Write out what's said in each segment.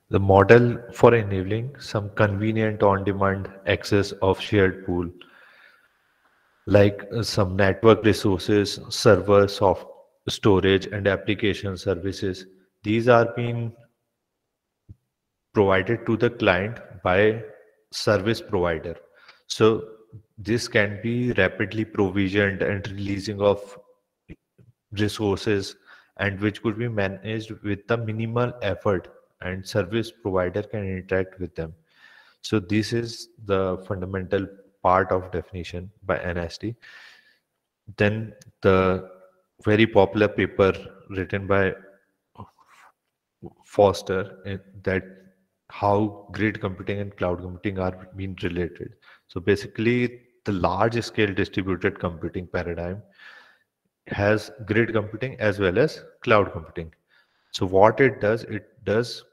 The model for enabling some convenient on-demand access of shared pool, like some network resources, server, soft storage, and application services. These are being provided to the client by service provider. So this can be rapidly provisioned and releasing of resources, and which could be managed with the minimal effort, and service provider can interact with them. So this is the fundamental part of definition by NST. Then the very popular paper written by Foster, that how grid computing and cloud computing are being related. So basically, the large scale distributed computing paradigm has grid computing as well as cloud computing. So what it does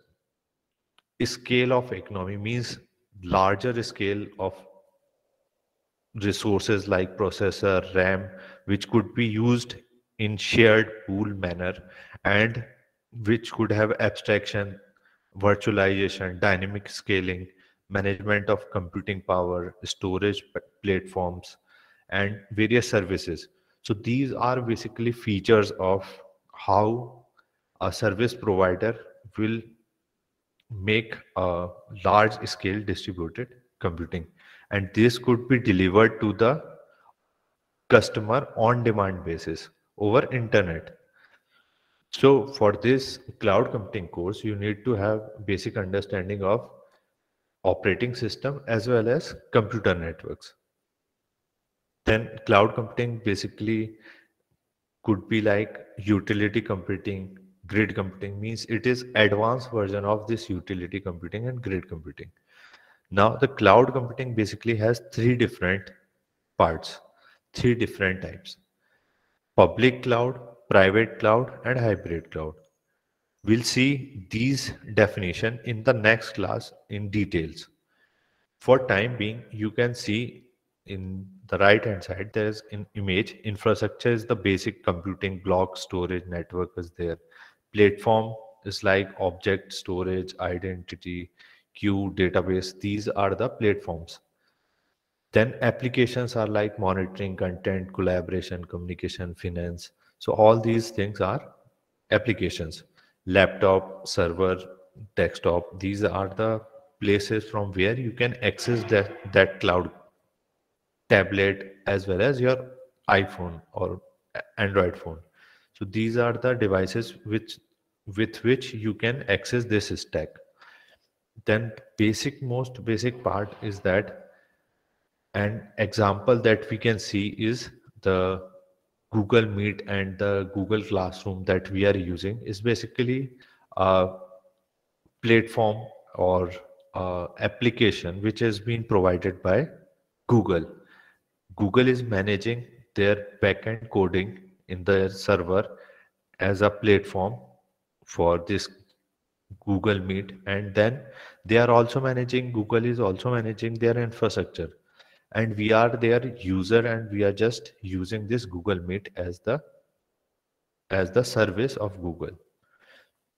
scale of economy, means larger scale of resources like processor, RAM, which could be used in shared pool manner, and which could have abstraction, virtualization, dynamic scaling, management of computing power, storage platforms, and various services. So these are basically features of how a service provider will make a large scale distributed computing, and this could be delivered to the customer on demand basis over internet. So for this cloud computing course, you need to have basic understanding of operating system as well as computer networks. Then cloud computing basically could be like utility computing, grid computing, means it is advanced version of this utility computing and grid computing. Now, the cloud computing basically has three different parts, three different types: public cloud, private cloud, and hybrid cloud. We'll see these definition in the next class in details. For time being, you can see in the right hand side, there's an image. Infrastructure is the basic computing block, storage network is there. Platform is like object storage, identity, queue, database. These are the platforms. Then applications are like monitoring, content, collaboration, communication, finance. So all these things are applications. Laptop, server, desktop, these are the places from where you can access that cloud, tablet as well as your iPhone or Android phone. So these are the devices which with which you can access this stack. Then most basic part is that an example that we can see is the Google Meet and the Google Classroom that we are using is basically a platform or application which has been provided by Google. Google is managing their backend coding in their server as a platform for this Google Meet, and then they are also managing, Google is also managing their infrastructure, and we are their user, and we are just using this Google Meet as the service of Google.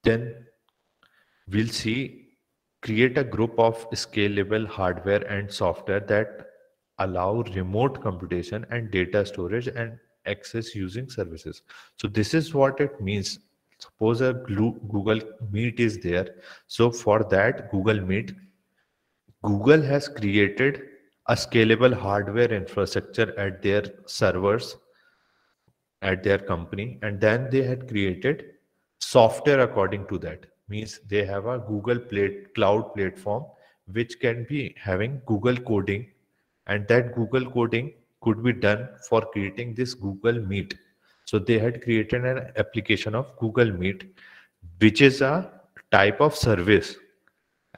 Then we'll see, create a group of scalable hardware and software that allow remote computation and data storage and access using services. So this is what it means. Suppose a Google Meet is there. So for that Google Meet, Google has created a scalable hardware infrastructure at their servers at their company, and then they had created software according to that. Means they have a cloud platform which can be having Google coding, and that Google coding could be done for creating this Google Meet. So they had created an application of Google Meet, which is a type of service,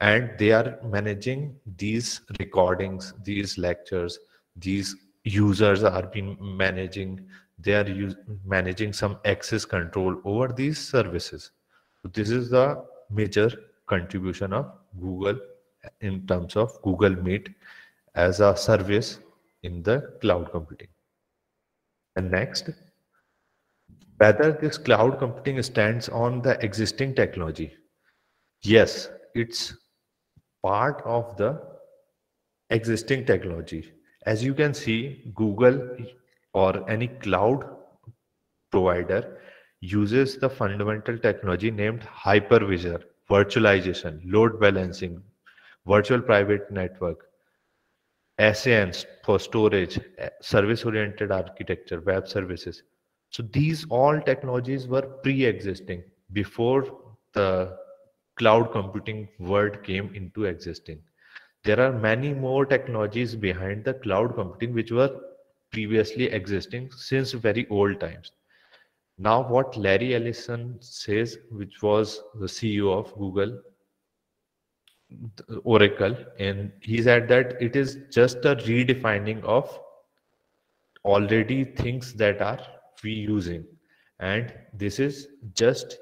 and they are managing these recordings, these lectures, these users are been managing, they are managing some access control over these services. So this is the major contribution of Google in terms of Google Meet as a service in the cloud computing. And next, whether this cloud computing stands on the existing technology. Yes, it's part of the existing technology. As you can see, Google or any cloud provider uses the fundamental technology named hypervisor, virtualization, load balancing, virtual private network, SANs for storage, service-oriented architecture, web services. So these all technologies were pre-existing before the cloud computing word came into existing. There are many more technologies behind the cloud computing which were previously existing since very old times. Now, what Larry Ellison says, which was the CEO of Google, Oracle, and he said that it is just a redefining of already things that are we using, and this is just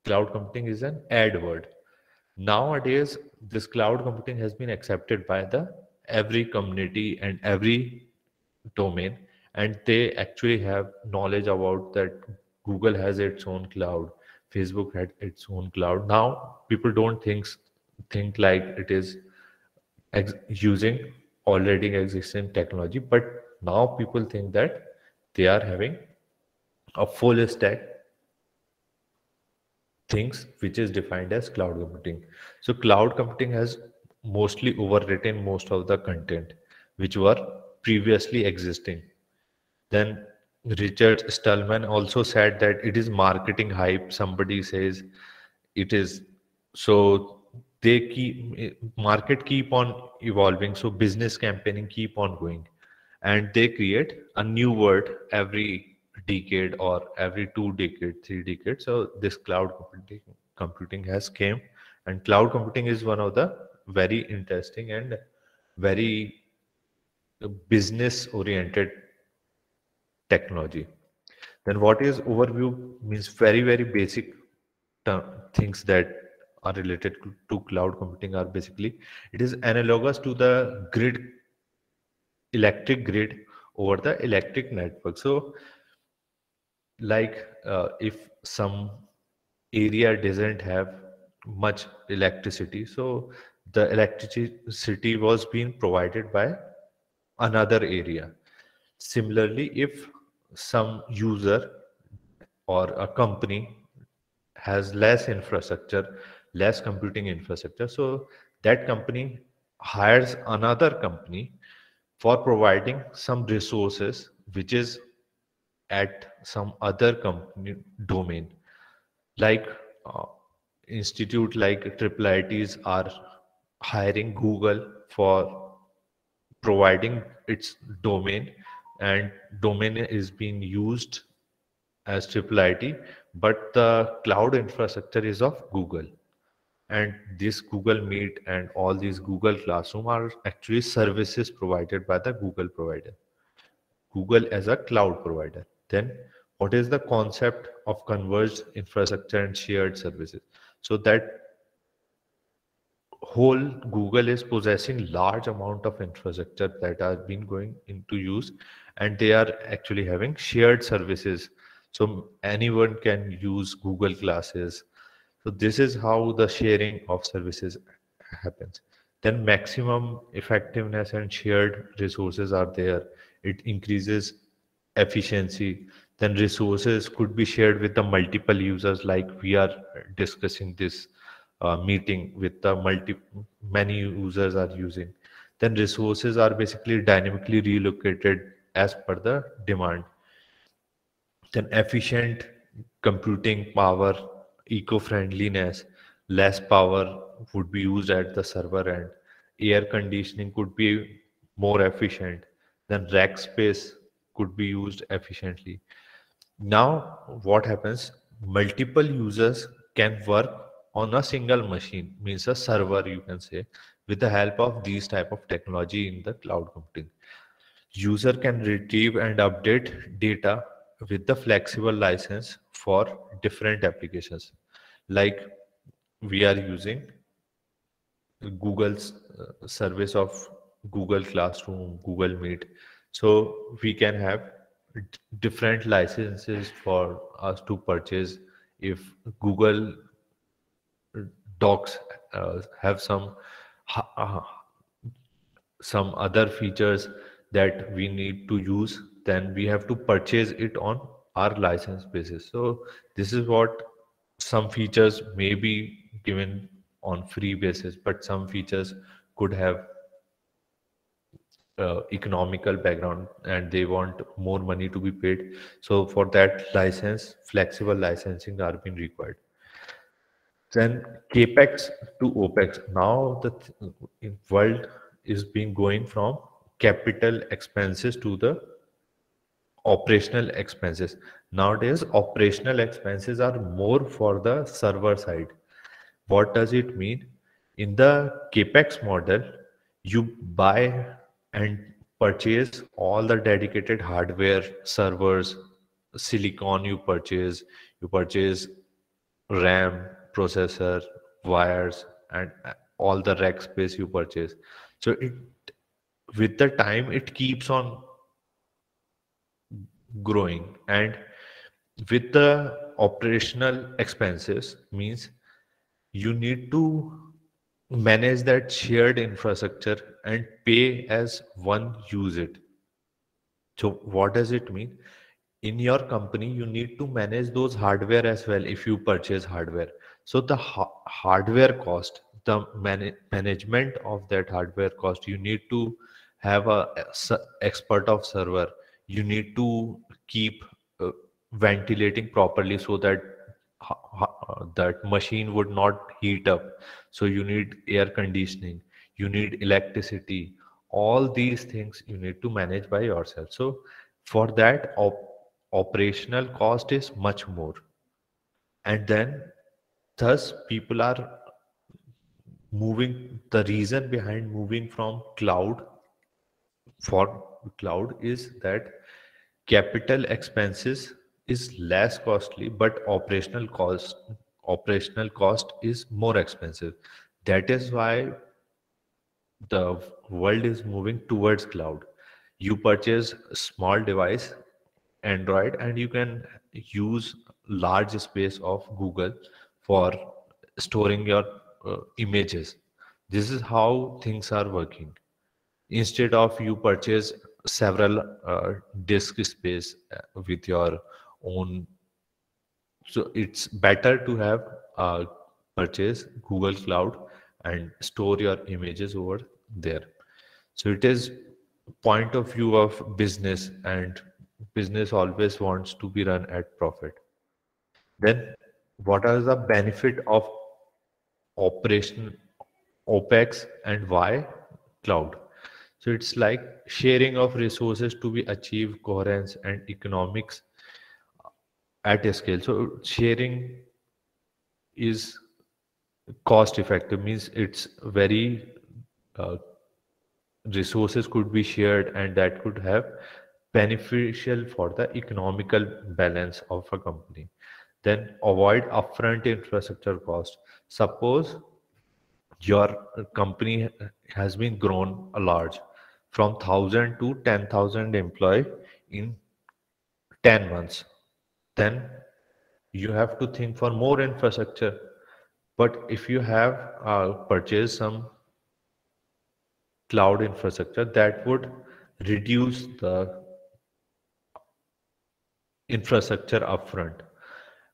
cloud computing is an add word. Nowadays, this cloud computing has been accepted by the every community and every domain, and they actually have knowledge about that. Google has its own cloud, Facebook had its own cloud. Now people don't think like it is using already existing technology, but now people think that they are having a full stack things which is defined as cloud computing. So cloud computing has mostly overwritten most of the content which were previously existing. Then Richard Stallman also said that it is marketing hype. Somebody says it is. So they market keep on evolving. So business campaigning keep on going, and they create a new word every decade or every 2 decades, 3 decades. So this cloud computing has came, and cloud computing is one of the very interesting and very business oriented technology. Then what is overview means very basic things that are related to cloud computing are basically it is analogous to the electric grid over the electric network. So like if some area doesn't have much electricity, so the electricity was being provided by another area. Similarly, if some user or a company has less infrastructure, less computing infrastructure, so that company hires another company for providing some resources which is at some other company domain. Like uh, institute like IIITs are hiring Google for providing its domain, and domain is being used as IIIT, but the cloud infrastructure is of Google. And this Google Meet and all these Google Classroom are actually services provided by the Google provider. Google as a cloud provider. Then what is the concept of converged infrastructure and shared services? So that whole Google is possessing large amount of infrastructure that are being going into use, and they are actually having shared services. So anyone can use Google Classes. So this is how the sharing of services happens. Then maximum effectiveness and shared resources are there. It increases efficiency. Then resources could be shared with the multiple users, like we are discussing this meeting with the many users are using. Then resources are basically dynamically relocated as per the demand. Then efficient computing power, eco-friendliness, less power would be used at the server end. Air conditioning could be more efficient. Then rack space could be used efficiently. Now, what happens? Multiple users can work on a single machine, means a server, you can say, with the help of these type of technology in the cloud computing. User can retrieve and update data with the flexible license for different applications. Like we are using Google's service of Google Classroom, Google Meet. So we can have different licenses for us to purchase. If Google Docs have some other features that we need to use, then we have to purchase it on our license basis. So this is what some features may be given on free basis, but some features could have economical background and they want more money to be paid. So for that license, flexible licensing are being required. Then capex to opex. Now the world is being going from capital expenses to the operational expenses. Nowadays, operational expenses are more for the server side. What does it mean? In the capex model, you buy and purchase all the dedicated hardware, servers, silicon you purchase RAM, processor, wires, and all the rack space you purchase. So it with the time it keeps on growing, and with the operational expenses means you need to manage that shared infrastructure and pay as one use it. So what does it mean? In your company, you need to manage those hardware as well if you purchase hardware. So the hardware cost, the management of that hardware cost, you need to have a expert of server. You need to keep ventilating properly so that that machine would not heat up. So you need air conditioning, you need electricity. All these things you need to manage by yourself. So for that, operational cost is much more. And then thus people are moving, the reason behind moving from cloud for cloud is that capital expenses is less costly, but operational cost is more expensive. That is why the world is moving towards cloud. You purchase a small device, Android, and you can use large space of Google for storing your images. This is how things are working. Instead of you purchase several disk space with your own, so it's better to have purchase Google Cloud and store your images over there. So it is point of view of business, and business always wants to be run at profit. Then what are the benefit of operation OPEX and why cloud? So it's like sharing of resources to be achieve coherence and economics at a scale. So sharing is cost effective, means it's very uh, resources could be shared and that could have beneficial for the economical balance of a company. Then avoid upfront infrastructure cost. Suppose your company has been grown a large from 1000 to 10,000 employee in 10 months, then you have to think for more infrastructure. But if you have purchased some cloud infrastructure, that would reduce the infrastructure upfront,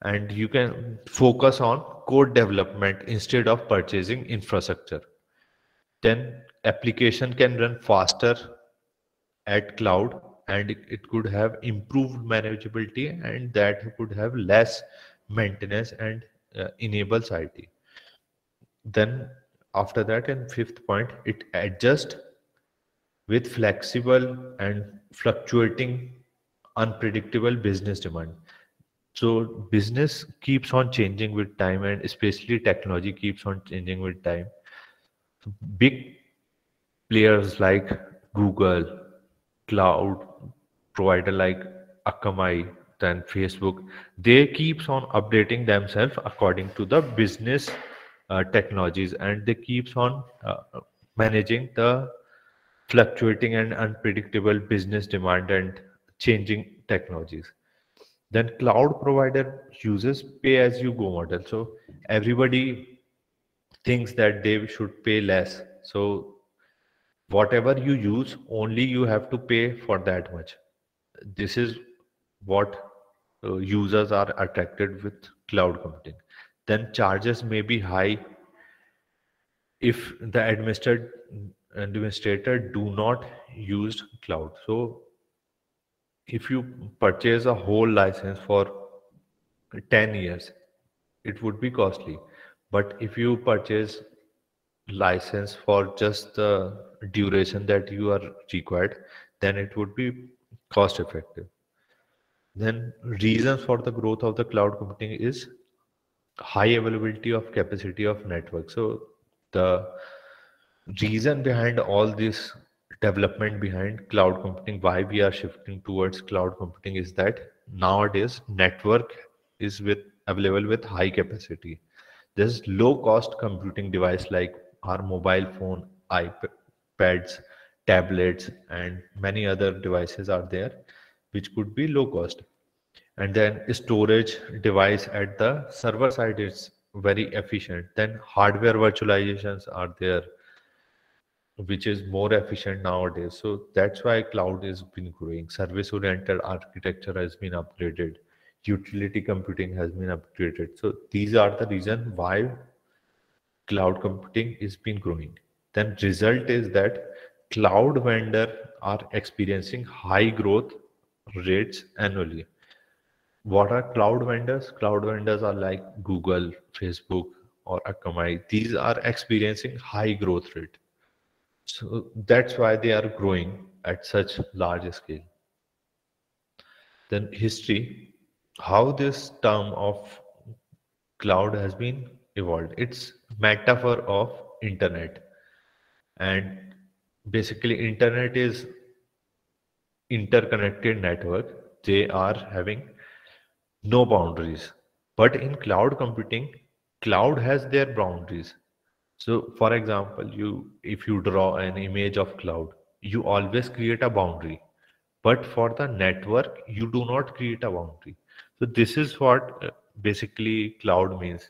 and you can focus on code development instead of purchasing infrastructure. Then application can run faster at cloud, and it could have improved manageability, and that could have less maintenance and enables IT. Then after that, in fifth point, it adjusts with flexible and fluctuating unpredictable business demand. So business keeps on changing with time, and especially technology keeps on changing with time. Big players like Google, cloud provider like Akamai, then Facebook, they keeps on updating themselves according to the business technologies, and they keeps on managing the fluctuating and unpredictable business demand and changing technologies. Then cloud provider uses pay as you go model. So everybody thinks that they should pay less. So whatever you use, only you have to pay for that much. This is what users are attracted with cloud computing. Then charges may be high if the administrator do not use cloud. So if you purchase a whole license for 10 years, it would be costly. But if you purchase license for just the duration that you are required, then it would be cost effective. Then reasons for the growth of the cloud computing is high availability of capacity of network. So the reason behind all this development behind cloud computing, why we are shifting towards cloud computing, is that nowadays network is with available with high capacity. There's low cost computing device like our mobile phone, iPads, tablets, and many other devices are there which could be low cost. And then storage device at the server side is very efficient. Then hardware virtualizations are there, which is more efficient nowadays. So that's why cloud has been growing. Service oriented architecture has been upgraded. Utility computing has been upgraded. So these are the reason why cloud computing is been growing. Then result is that cloud vendor are experiencing high growth rates annually. What are cloud vendors? Cloud vendors are like Google, Facebook, or Akamai. These are experiencing high growth rate. So that's why they are growing at such large scale. Then history, how this term of cloud has been evolved. It's metaphor of internet. And basically internet is interconnected network. They are having no boundaries. But in cloud computing, cloud has their boundaries. So for example, you if you draw an image of cloud, you always create a boundary. But for the network, you do not create a boundary. So this is what basically cloud means.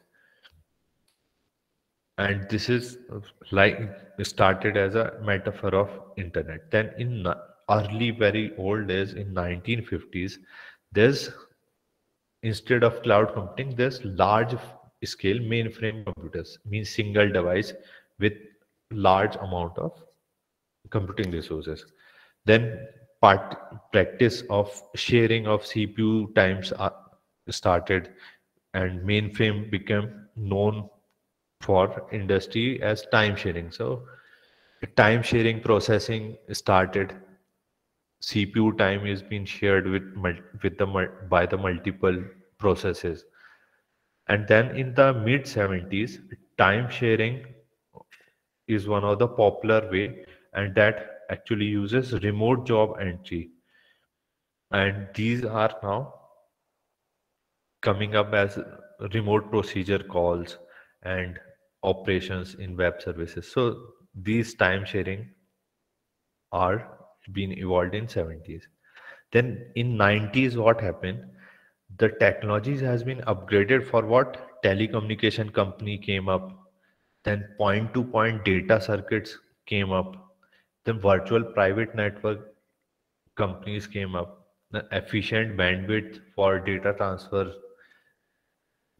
And this is like started as a metaphor of internet. Then in early, very old days in 1950s, there's instead of cloud computing, there's large scale mainframe computers, means single device with large amount of computing resources. Then practice of sharing of CPU times started, and mainframe became known for industry as time sharing. So time sharing processing started. CPU time is being shared by the multiple processes. And then in the mid 70s, time sharing is one of the popular way, and that actually uses remote job entry. And these are now coming up as remote procedure calls and operations in web services. So these time sharing are being evolved in 70s. Then in 90s, what happened? The technologies has been upgraded for what? Telecommunication company came up. Then point to point data circuits came up. Then virtual private network companies came up. The efficient bandwidth for data transfer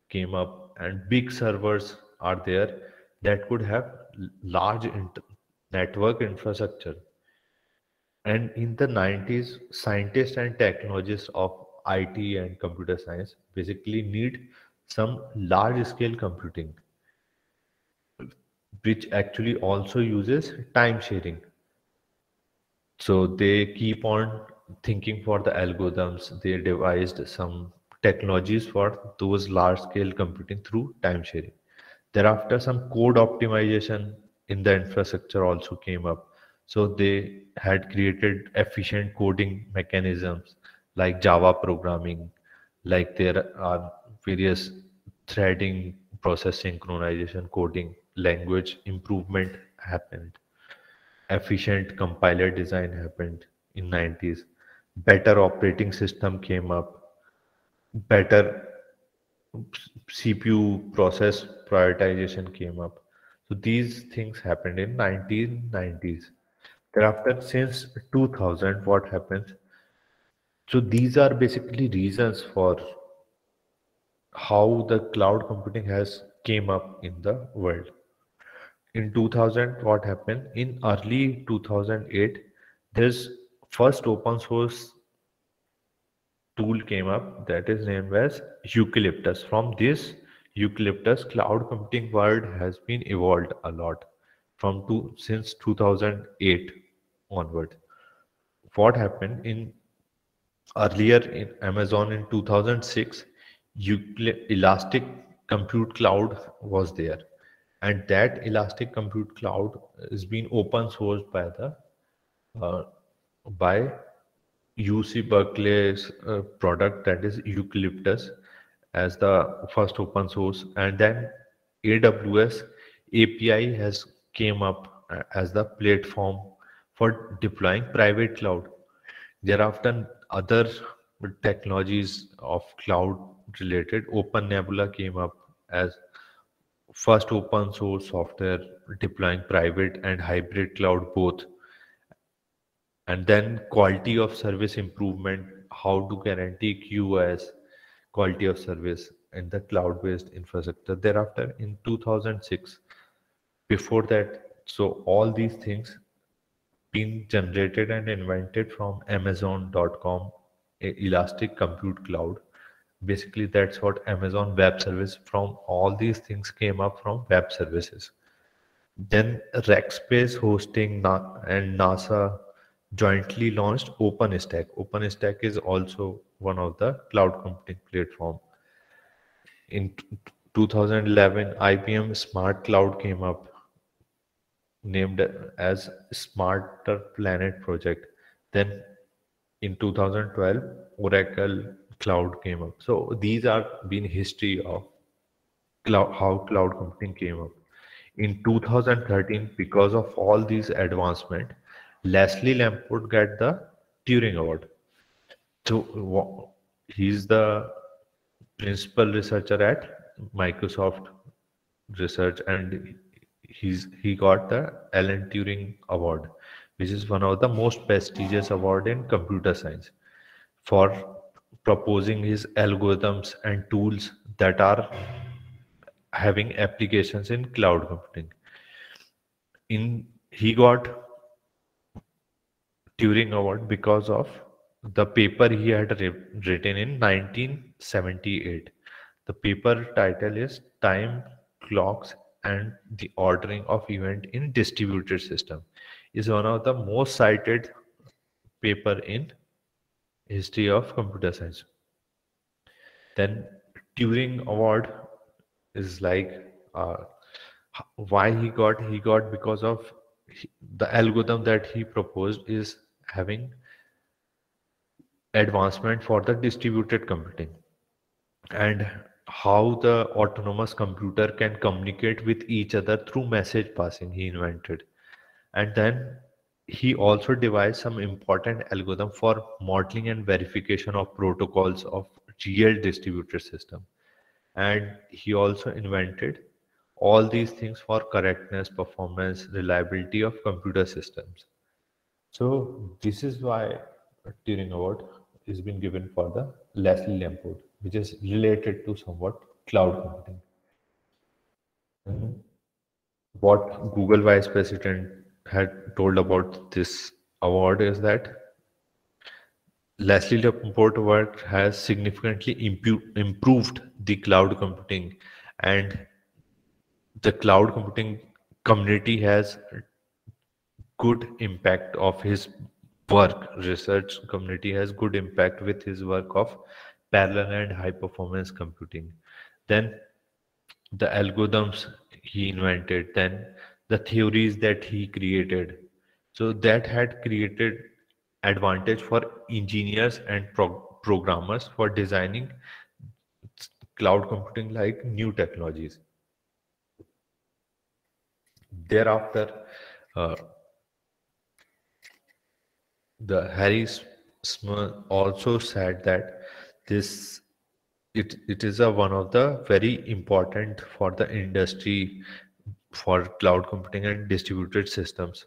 came up, and big servers are there that could have large network infrastructure. And in the 90s, scientists and technologists of IT and computer science basically need some large scale computing, which actually also uses time sharing. So they keep on thinking for the algorithms. They devised some technologies for those large scale computing through time sharing. Thereafter, some code optimization in the infrastructure also came up. So they had created efficient coding mechanisms like Java programming, like there are various threading, process synchronization, coding, language improvement happened. Efficient compiler design happened in 90s. Better operating system came up. Better CPU process prioritization came up. So these things happened in 1990s. Thereafter, since 2000, what happens? So these are basically reasons for how the cloud computing has came up in the world. In 2000, what happened? In early 2008, this first open source tool came up that is named as Eucalyptus. From this Eucalyptus, cloud computing world has been evolved a lot since 2008 onward. What happened in earlier in Amazon in 2006, Elastic Compute Cloud was there, and that Elastic Compute Cloud is being open sourced uh, by UC Berkeley's product, that is Eucalyptus, as the first open source, and then AWS API has came up as the platform for deploying private cloud. Thereafter, other technologies of cloud related, Open Nebula came up as first open source software deploying private and hybrid cloud both. And then quality of service improvement, how to guarantee QoS, quality of service in the cloud based infrastructure. Thereafter, in 2006, before that, so all these things been generated and invented from Amazon.com, Elastic Compute Cloud. Basically, that's what Amazon Web Service, from all these things came up from web services. Then Rackspace Hosting and NASA jointly launched OpenStack. OpenStack is also one of the cloud computing platform. In 2011, IBM Smart Cloud came up, named as Smarter Planet Project. Then in 2012, Oracle Cloud came up. So these are been history of how cloud computing came up. In 2013, because of all these advancement, Leslie Lamport got the Turing Award. So he's the principal researcher at Microsoft Research, and he got the Alan Turing Award, which is one of the most prestigious award in computer science, for proposing his algorithms and tools that are having applications in cloud computing. He got Turing Award because of the paper he had written in 1978. The paper title is Time Clocks and the Ordering of Event in Distributed System. Is one of the most cited paper in history of computer science. Then Turing Award is like, uh, why he got because of the algorithm that he proposed is having advancement for the distributed computing, and how the autonomous computer can communicate with each other through message passing he invented. And then he also devised some important algorithm for modeling and verification of protocols of real distributed system. And he also invented all these things for correctness, performance, reliability of computer systems. So this is why a Turing Award is being given for the Leslie Lamport, which is related to somewhat cloud computing. Mhm. What Google Vice President had told about this award is that Leslie Lamport Award has significantly improved the cloud computing, and the cloud computing community has good impact of his work. Research community has good impact with his work of parallel and high performance computing. Then the algorithms he invented, then the theories that he created, so that had created advantage for engineers and programmers for designing cloud computing like new technologies. Thereafter, uh, the Harry Smith also said that this it is a one of the very important for the industry for cloud computing and distributed systems.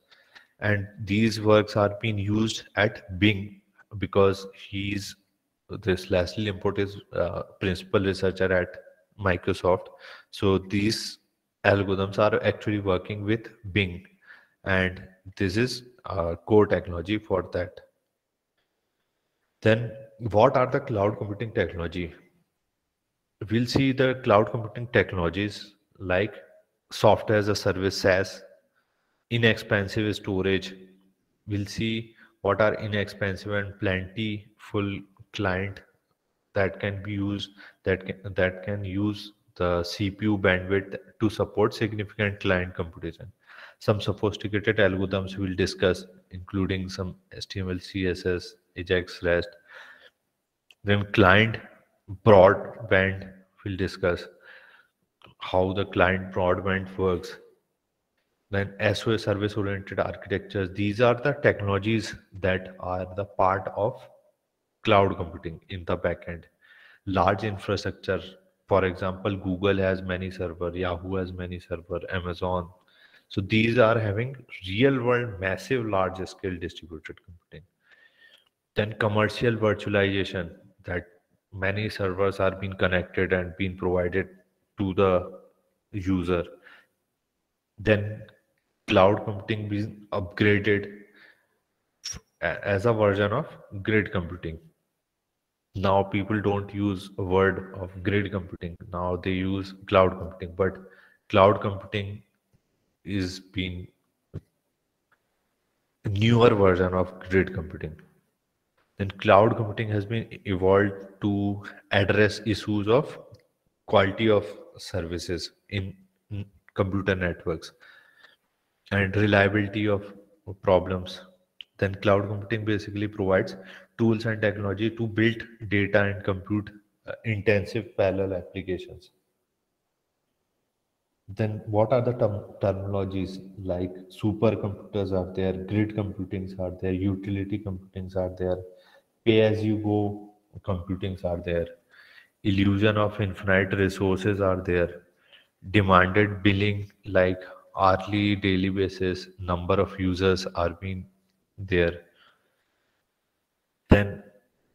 And these works are being used at Bing because he's this Leslie Limport is principal researcher at Microsoft. So these algorithms are actually working with Bing, and this is core technology for that. Then, what are the cloud computing technology? We'll see the cloud computing technologies like software as a service SaaS, inexpensive storage. We'll see what are inexpensive and plentiful client that can be used that can use the CPU bandwidth to support significant client computation. Some sophisticated algorithms we'll discuss, including some HTML, CSS, AJAX, REST. Then client broadband, we'll discuss how the client broadband works. Then SOA, service oriented architectures. These are the technologies that are the part of cloud computing in the backend. Large infrastructure, for example, Google has many server, Yahoo has many server, Amazon. So these are having real world massive large scale distributed computing. Then commercial virtualization, that many servers are being connected and being provided to the user. Then cloud computing being upgraded as a version of grid computing. Now people don't use a word of grid computing. Now they use cloud computing, but cloud computing is being a newer version of grid computing. Then cloud computing has been evolved to address issues of quality of services in computer networks and reliability of problems. Then cloud computing basically provides tools and technology to build data and compute intensive parallel applications. Then what are the terminologies like supercomputers are there, grid computings are there, utility computings are there, pay as you go computings are there, illusion of infinite resources are there, demanded billing like hourly, daily basis, number of users are being there. Then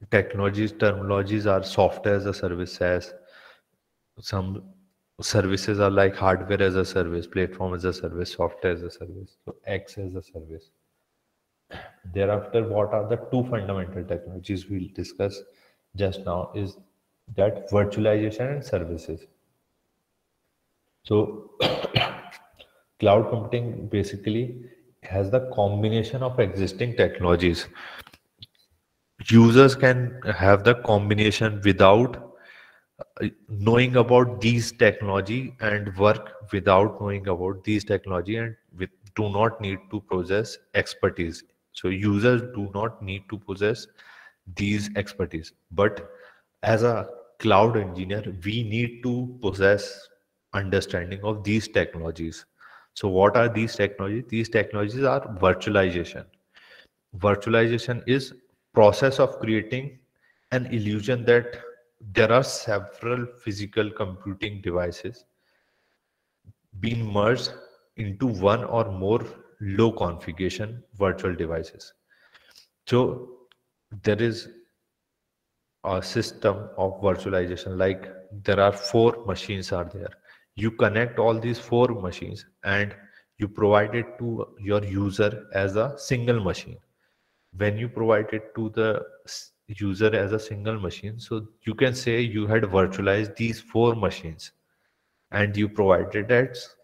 terminologies are software as a service, as some services are like hardware as a service, platform as a service, software as a service, so X as a service. Thereafter, what are the two fundamental technologies we'll discuss just now is that virtualization and services. So cloud computing basically has the combination of existing technologies. Users can have the combination without knowing about these technology and work without knowing about these technology, and do not need to possess expertise. So users do not need to possess these expertise, but as a cloud engineer we need to possess understanding of these technologies. So what are these technologies? These technologies are virtualization. Virtualization is process of creating an illusion that there are several physical computing devices being merged into one or more low configuration virtual devices. So there is a system of virtualization, like there are four machines are there. You connect all these four machines and you provide it to your user as a single machine. When you provide it to the user as a single machine, so you can say you had virtualized these four machines and you provided as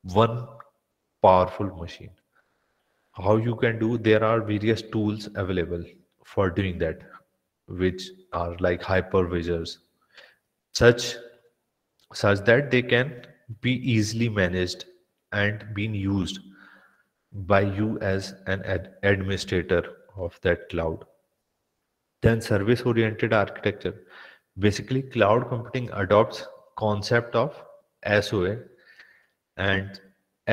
one powerful machine. How you can do? There are various tools available for doing that, which are like hypervisors, such such that they can be easily managed and being used by you as an administrator of that cloud. Then service oriented architecture. Basically cloud computing adopts concept of SOA, and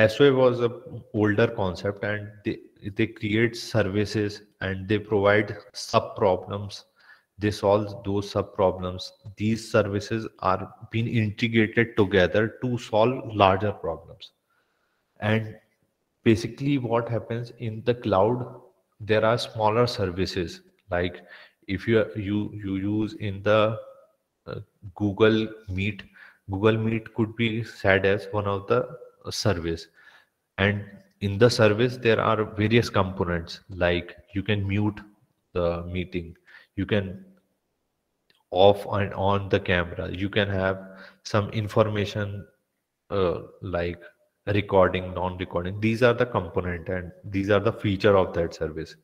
SOA was a older concept, and they create services and they provide sub problems. They solve those sub problems. These services are being integrated together to solve larger problems. And basically what happens in the cloud, there are smaller services, like if you use in the uh, google meet. Google Meet could be said as one of the service, and in the service there are various components, like you can mute the meeting, you can off and on the camera, you can have some information, like recording, non-recording. These are the component and these are the feature of that service.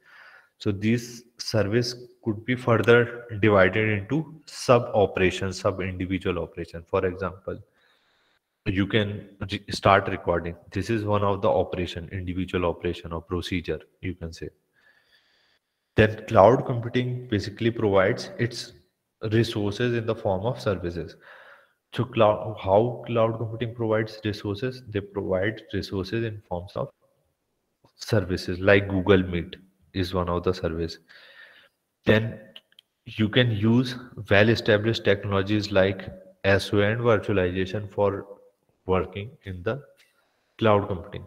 So this service could be further divided into sub operations, sub individual operation. For example, you can start recording. This is one of the operation, individual operation or procedure, you can say. Then cloud computing basically provides its resources in the form of services. So how cloud computing provides resources? They provide resources in forms of services, like Google Meet is one of the service. Then you can use well-established technologies like SO and virtualization for working in the cloud computing.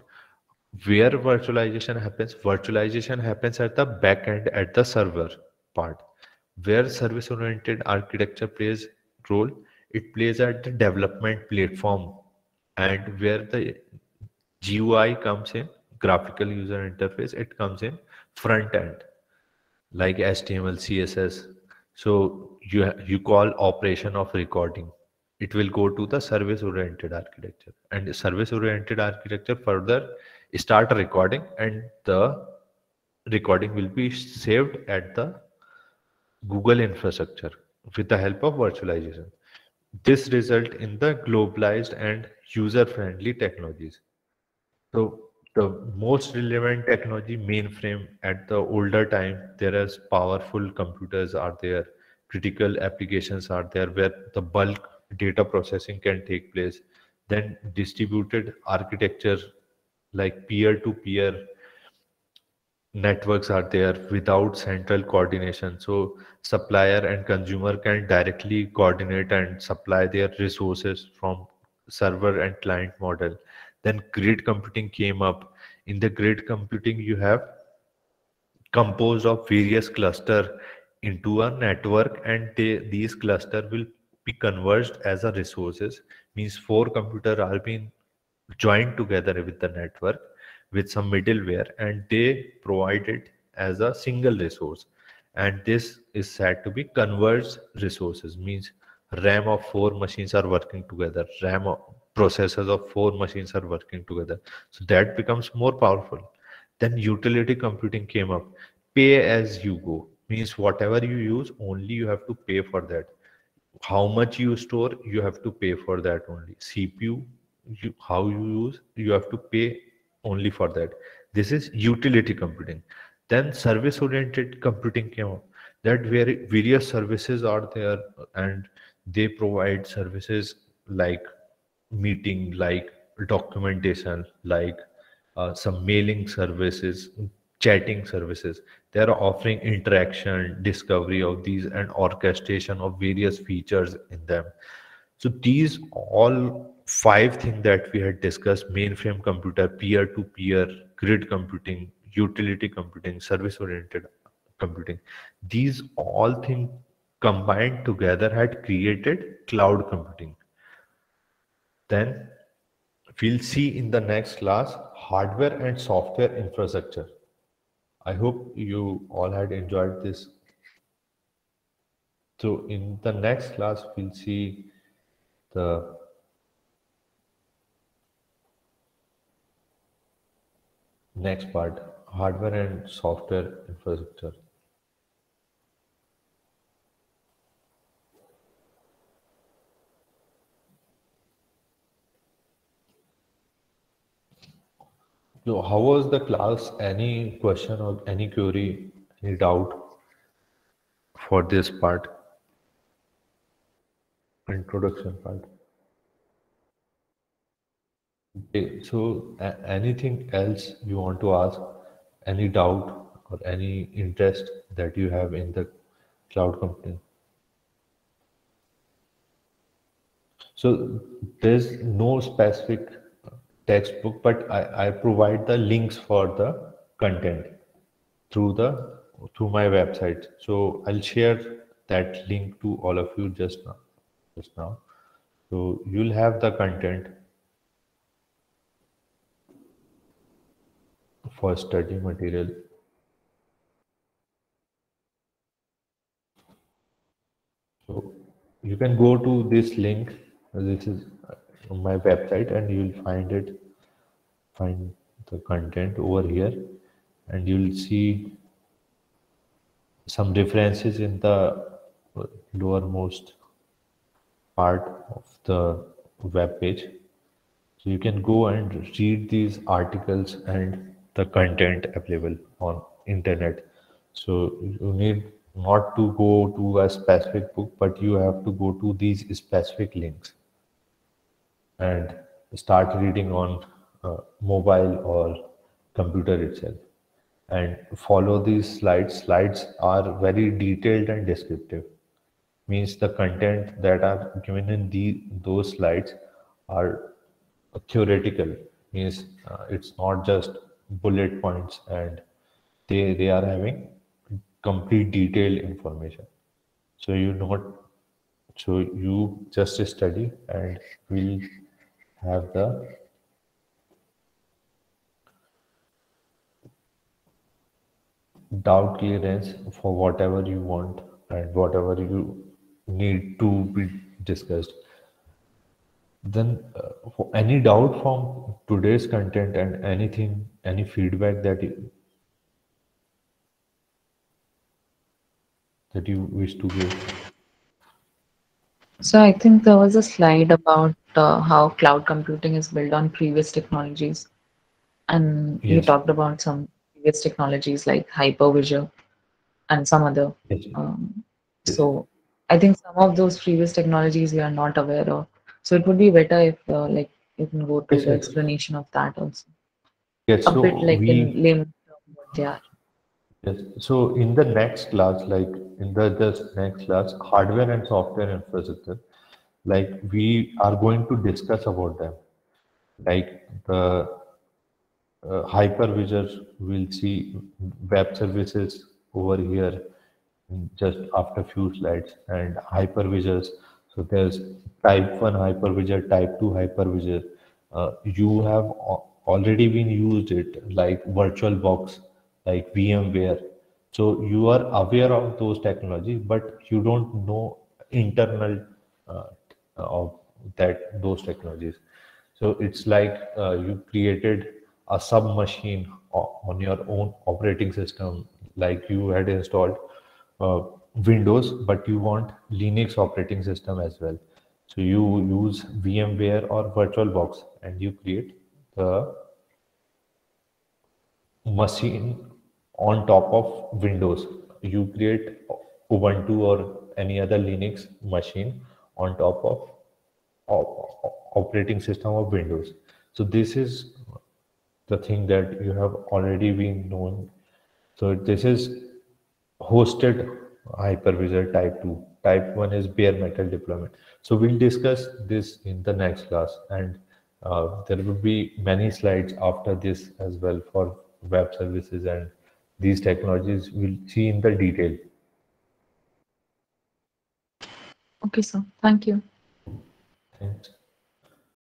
Where virtualization happens at the back end, at the server part. Where service oriented architecture plays role, it plays at the development platform, and where the GUI comes in, graphical user interface, it comes in front end, like HTML, CSS. So you call operation of recording. It will go to the service-oriented architecture, and service-oriented architecture further start recording, and the recording will be saved at the Google infrastructure with the help of virtualization. This result in the globalized and user-friendly technologies. So the most relevant technology, mainframe, at the older time, there is powerful computers are there, critical applications are there where the bulk data processing can take place. Then distributed architecture, like peer-to-peer networks are there without central coordination. So supplier and consumer can directly coordinate and supply their resources from server and client model. Then grid computing came up. In the grid computing, you have composed of various cluster into a network, and these cluster will be converged as a resources. Means four computer are being joined together with the network with some middleware, and they provide it as a single resource. And this is said to be converged resources. Means RAM of four machines are working together, processors of four machines are working together, so that becomes more powerful. Then utility computing came up. Pay as you go, means whatever you use, only you have to pay for that. How much you store, you have to pay for that only. CPU, how you use, you have to pay only for that. This is utility computing. Then service oriented computing came up, that where various services are there, and they provide services like meeting, like documentation, like some mailing services, chatting services. They are offering interaction, discovery of these, and orchestration of various features in them. So these all five things that we had discussed: mainframe computer, peer-to-peer, grid computing, utility computing, service-oriented computing. These all things combined together had created cloud computing. Then we'll see in the next class hardware and software infrastructure. I hope you all had enjoyed this. So in the next class, we'll see the next part, hardware and software infrastructure. So how was the class? Any question or any query, any doubt for this part, introduction part? Okay, so anything else you want to ask? Any doubt or any interest that you have in the cloud computing? So there's no specific textbook, but I provide the links for the content through the through my website. So I'll share that link to all of you just now. Just now. So you'll have the content for study material. So you can go to this link. This is my website, and you'll find the content over here, and you'll see some references in the lowermost part of the web page. So you can go and read these articles and the content available on internet. So you need not to go to a specific book, but you have to go to these specific links and start reading on mobile or computer itself and follow these slides. Slides are very detailed and descriptive. Means the content that are given in those slides are theoretical. Means it's not just bullet points, and they are having complete detailed information. So you just study and will have the doubt clearance for whatever you want and whatever you need to be discussed. Then, for any doubt from today's content and anything, any feedback that you wish to give? So I think there was a slide about how cloud computing is built on previous technologies, and you Yes, talked about some previous technologies like hypervisor and some other. yes, Um, yes, so I think some of those previous technologies we are not aware of. So it would be better if like you can go to yes, the yes. explanation of that also, Yes. a So bit like in we layman term what they are. yes. So in the next class, like in the just next class, hardware and software infrastructure, like we are going to discuss about them. Like the hypervisor, will see web services over here just after few slides, and hypervisors. So there's type 1 hypervisor, type 2 hypervisor. You have already been used it like VirtualBox, like VMware. So you are aware of those technologies, but you don't know internal uh, of that those technologies. So it's like you created a sub machine on your own operating system, like you had installed uh, Windows, but you want Linux operating system as well. So you use VMware or VirtualBox, and you create the machine on top of Windows. You create Ubuntu or any other Linux machine on top of operating system of Windows. So this is the thing that you have already been known. So this is hosted hypervisor type 2. Type 1 is bare metal deployment. So we'll discuss this in the next class, and there will be many slides after this as well for web services, and these technologies we'll see in the detail. Okay, so thank you. Thanks.